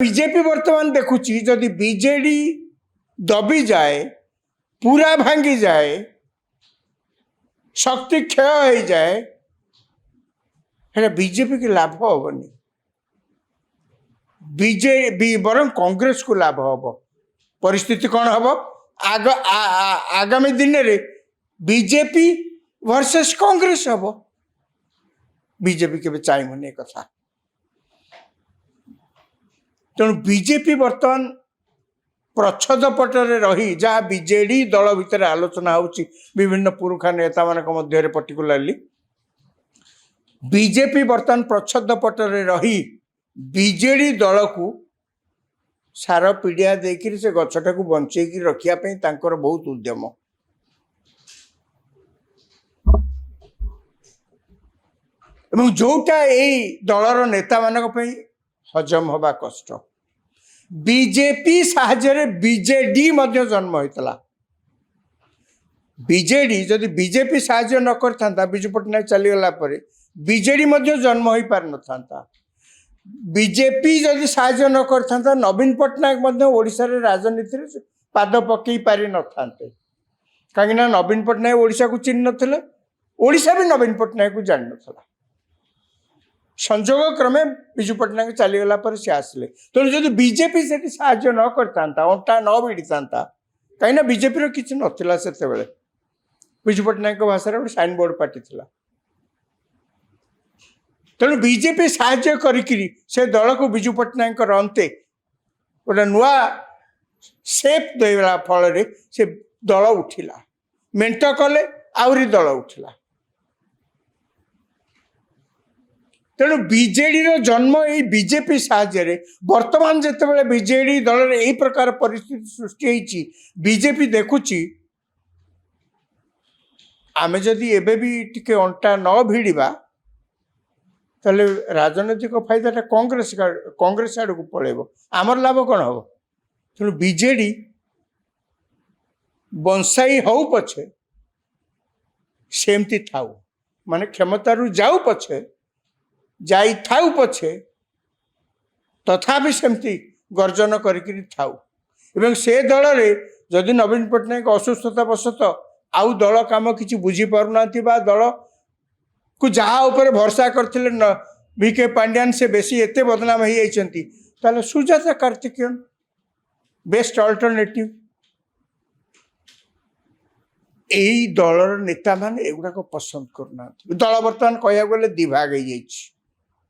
BJP वर्तमान देखुची जदि BJD दबी जाए पूरा भांगी जाए शक्ति क्षय हो जाए है बीजेपी की लाभ हेनी बीजेपी बरं कांग्रेस को लाभ हम परिस्थिति कौन हम आगामी दिन में बीजेपी वर्सेस कांग्रेस हम बीजेपी के चाहिए कथा तेणु बीजेपी बर्तमान प्रच्छद पटरे रही जहाँ बीजेडी दल भितर आलोचना होची विभिन्न पुरुखा नेता मानक मध्य पर्टिकुलारली बीजेपी बर्तमान प्रच्छद पटरे रही बीजेडी दल को सार पीड़िया देकर से गछटा को बंचेकी रखापी तांकर बहुत उद्यम एवं जोटा यही दलर नेता मानक हजम हवा कष्ट बीजेपी साहाय्य बीजेडी मध्य जन्म होता बीजेडी जदि बीजेपी साहाय्य न करता विजु पट्टनायक चलीगला बीजेडी मध्य जन्म हो पार न बीजेपी जदि साहाय्य न करता नवीन पट्टनायक ओडिशा रे राजनीति पाद पकई पारि न थांते कहीं नवीन पट्टनायक ओडिशा को चिन्ह नथिले ओडिशा भी नवीन पट्टनायक को जान नथला संजोग क्रमे विजु पट्टनायक चलीगला सी आसिले तेणु जब बीजेपी से साहाय्य न करता अंटा न भिड़ी था कहीं बीजेपी किसी नाला से विजु पट्टनायक भाषा गोटे साइन बोर्ड पार्टी थी तेणु बीजेपी साहाय्य करी से दल को विजु पट्टनायक अंते गोटे नुआ सेप देला फल से दल उठिला मेंट कले आहरी दल उठिला तेणु बीजेडी जन्म यही बीजेपी साहाय्य वर्तमान जिते बीजेडी दल यही प्रकार परिस्थिति सृष्टि होती बीजेपी देखुची आमे जदि एबे भी टिके अंटा न भिड़ा ताले राजनैतिक फायदा कांग्रेस आड़ को पलैब आमर लाभ कौन हम तेणु बीजेडी बंसाई हो पछे सेमती थाऊ माने क्षमतारू जाऊ पछे जाई थाऊ पछे तथापि सेमती गर्जन करिकिरी थाऊ एवं से दल रे जदि नवीन पट्टनायक असुस्थता बसत आउ दल काम किसी बुझी पारुना दल को जहाँ ऊपर भरसा करथिले न वीके पांड्यान से बेसी एते बदनाम हो जाइछंती ताले सुजाता कार्तिकेयन बेस्ट अल्टरनेटिव यही दलर नेता मान एगुड़ा को पसंद करना दल बर्तमान कह गले दिभाग हो जाइछि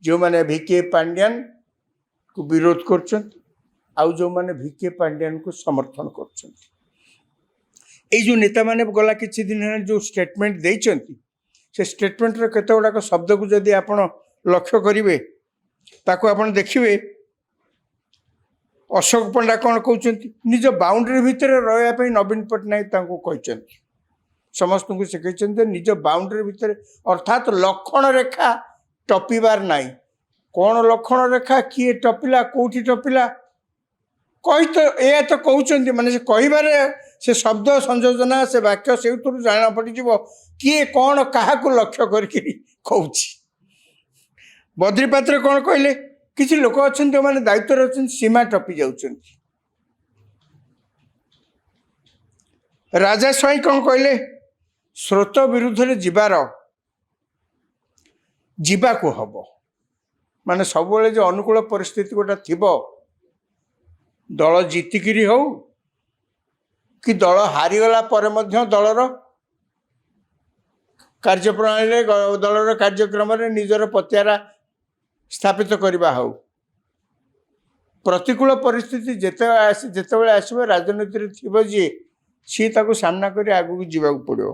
जो माने वीके पांड्यान को विरोध कर जो माने वीके पांड्यान को समर्थन कर जो नेता माने गला किछि दिन जो स्टेटमेंट देइछंती से स्टेटमेंट रे केते गुडाक शब्द को जदि आपण लक्ष्य करिवे ताको आपण देखिवे अशोक पंडा कौन कहते निज बाउंड्री भितर रहा नवीन पट्टनायक तांको कहते समस्त को से कहते निज बाउंड्री भितर अर्थात लक्षण रेखा टपिबार नाई कौन लक्षण रेखा किए टपिला कौटी टपिला कही तो यह तो कहते माने से कहबारे से शब्द संयोजना से वाक्य से जाना पड़ किए कौन क्या लक्ष्य करके कहूँ बद्रीपात्र कौन कहले किसी लोक अच्छा मैंने दायित्व अच्छा सीमा टपी जाऊँ राजा स्वाई कौन कहले स्रोत विरुद्ध रे जीवाको हम माने सब जो अनुकूल परिस्थिति गोटा थिबो दल जीतिकी हो कि दल हारीगला पर मध्य दलर कार्यप्रणाली दलर कार्यक्रम निजर पतियारा स्थापित करवा हो प्रतिकूल परिस्थिति जिते आसो राजनीति थी जी सी ताको सामना कर आगू जावाक पड़ो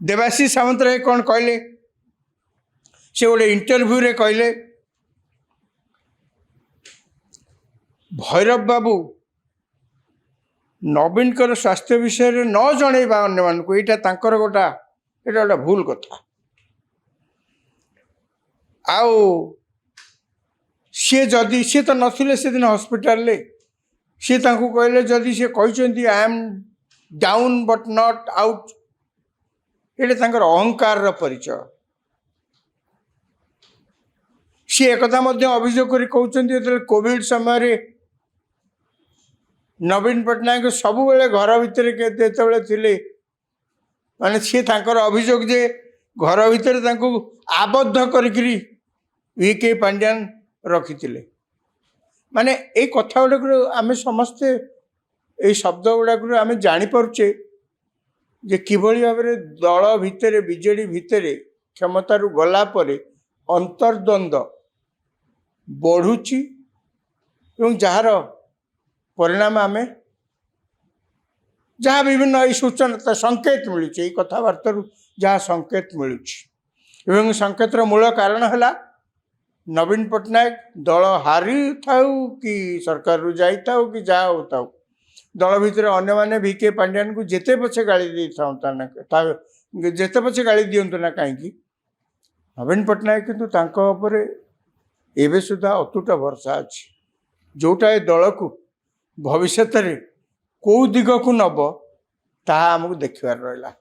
देवाशीष सामंतराय कौन कहले से गोटे इंटरव्यू रे कहले भैरव बाबू नवीन कर स्वास्थ्य विषय रे न जनइबा अन्य मान को एटा तांकर गोटा एटा गोटा भूल कथा आओ सी जदि सी तो नथिले से दिन हॉस्पिटल ले सी तांको कहले जदि सी कहचंती I am down but not out एटा तांकर अहंकार रो परिचय सी एक अभियोग कर कहते कोविड समय नवीन पट्टनायक सब बेले घर भितर थे माने सी अभियोग जे घर भितर आबद्ध करी वीके पांड्यान रखी माने ये कथा गुड़ा आम समस्ते ये शब्द गुड़ा आम जापे जे किभली भाव में दल भितर बीजेडी भितर क्षमतार गला पर अंतर्द्वंद बढ़ुची जार परिणाम आम जहाँ विभिन्न ये सूचना संकेत मिलूँ कथबार्ता जहाँ संकेत मिलूँ संकेतर मूल कारण है नवीन पट्टनायक दल हारी थाऊ कि सरकार रु जाई थाऊ कि जहाँ होता दल भितर अन्य माने वीके पांड्यान को जेते पछे गाड़ी दे था जेते पछे गाड़ी दिंतु ना कहीं नवीन पट्टनायक किंतु एवं सुधा अतुट भरसा अच्छी जोटा ए दल को भविष्य कौ दिग को नब ता आमको देखबार रहा।